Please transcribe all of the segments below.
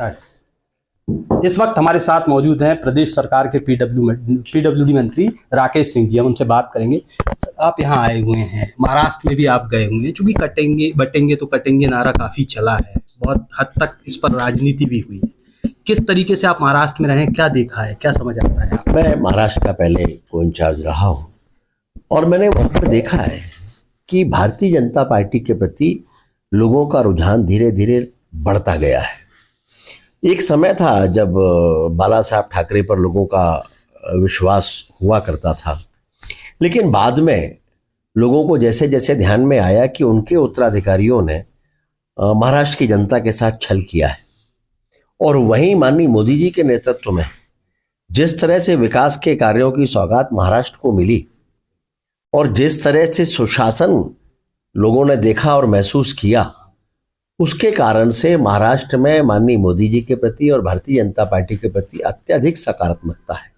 इस वक्त हमारे साथ मौजूद हैं प्रदेश सरकार के पीडब्ल्यूडी मंत्री राकेश सिंह जी। हम उनसे बात करेंगे। आप यहाँ आए हुए हैं, महाराष्ट्र में भी आप गए हुए हैं। चूंकि कटेंगे बटेंगे तो कटेंगे नारा काफी चला है, बहुत हद तक इस पर राजनीति भी हुई है। किस तरीके से आप महाराष्ट्र में रहे, क्या देखा है, क्या समझ आता है? मैं महाराष्ट्र का पहले को इंचार्ज रहा हूँ और मैंने वहाँ पर देखा है कि भारतीय जनता पार्टी के प्रति लोगों का रुझान धीरे धीरे बढ़ता गया है। एक समय था जब बाला साहब ठाकरे पर लोगों का विश्वास हुआ करता था, लेकिन बाद में लोगों को जैसे जैसे ध्यान में आया कि उनके उत्तराधिकारियों ने महाराष्ट्र की जनता के साथ छल किया है और वहीं माननीय मोदी जी के नेतृत्व में जिस तरह से विकास के कार्यों की सौगात महाराष्ट्र को मिली और जिस तरह से सुशासन लोगों ने देखा और महसूस किया, उसके कारण से महाराष्ट्र में माननीय मोदी जी के प्रति और भारतीय जनता पार्टी के प्रति अत्यधिक सकारात्मकता है।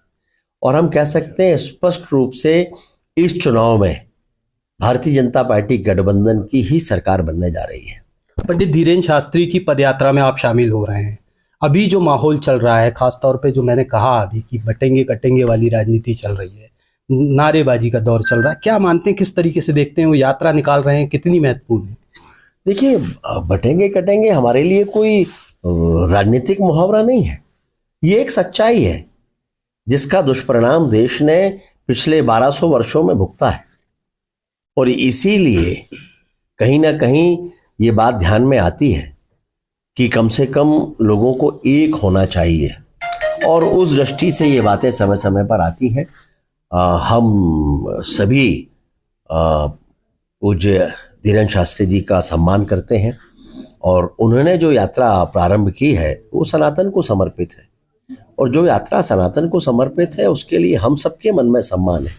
और हम कह सकते हैं स्पष्ट रूप से इस चुनाव में भारतीय जनता पार्टी गठबंधन की ही सरकार बनने जा रही है। पंडित धीरेन्द्र शास्त्री की पदयात्रा में आप शामिल हो रहे हैं। अभी जो माहौल चल रहा है, खासतौर पे जो मैंने कहा अभी कि बटेंगे कटेंगे वाली राजनीति चल रही है, नारेबाजी का दौर चल रहा है, क्या मानते हैं, किस तरीके से देखते हैं? वो यात्रा निकाल रहे हैं, कितनी महत्वपूर्ण है? देखिए, बटेंगे कटेंगे हमारे लिए कोई राजनीतिक मुहावरा नहीं है। ये एक सच्चाई है जिसका दुष्परिणाम देश ने पिछले 1200 वर्षों में भुगता है और इसीलिए कहीं ना कहीं ये बात ध्यान में आती है कि कम से कम लोगों को एक होना चाहिए और उस दृष्टि से ये बातें समय समय पर आती हैं। हम सभी पूज्य धीरेन्द्र शास्त्री जी का सम्मान करते हैं और उन्होंने जो यात्रा प्रारंभ की है वो सनातन को समर्पित है और जो यात्रा सनातन को समर्पित है उसके लिए हम सबके मन में सम्मान है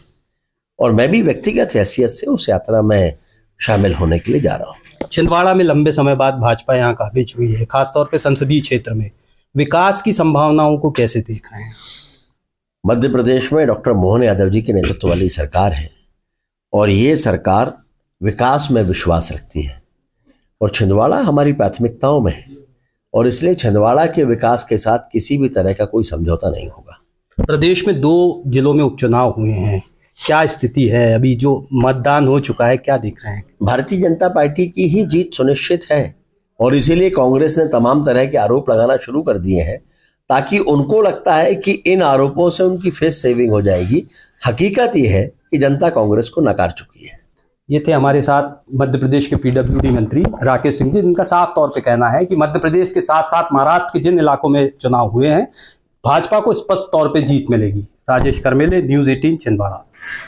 और मैं भी व्यक्तिगत हैसियत से उस यात्रा में शामिल होने के लिए जा रहा हूँ। छिंदवाड़ा में लंबे समय बाद भाजपा यहाँ काबिज हुई है, खासतौर पे संसदीय क्षेत्र में विकास की संभावनाओं को कैसे देख रहे हैं? मध्य प्रदेश में डॉक्टर मोहन यादव जी के नेतृत्व वाली सरकार है और ये सरकार विकास में विश्वास रखती है और छिंदवाड़ा हमारी प्राथमिकताओं में है और इसलिए छिंदवाड़ा के विकास के साथ किसी भी तरह का कोई समझौता नहीं होगा। प्रदेश में 2 जिलों में उपचुनाव हुए हैं, क्या स्थिति है? अभी जो मतदान हो चुका है, क्या देख रहे हैं? भारतीय जनता पार्टी की ही जीत सुनिश्चित है और इसीलिए कांग्रेस ने तमाम तरह के आरोप लगाना शुरू कर दिए हैं ताकि उनको लगता है कि इन आरोपों से उनकी फेस सेविंग हो जाएगी। हकीकत यह है कि जनता कांग्रेस को नकार चुकी है। ये थे हमारे साथ मध्य प्रदेश के पीडब्ल्यूडी मंत्री राकेश सिंह जी, जिनका साफ तौर पे कहना है कि मध्य प्रदेश के साथ साथ महाराष्ट्र के जिन इलाकों में चुनाव हुए हैं, भाजपा को स्पष्ट तौर पे जीत मिलेगी। राजेश करमेले, न्यूज़ 18 छिंदवाड़ा।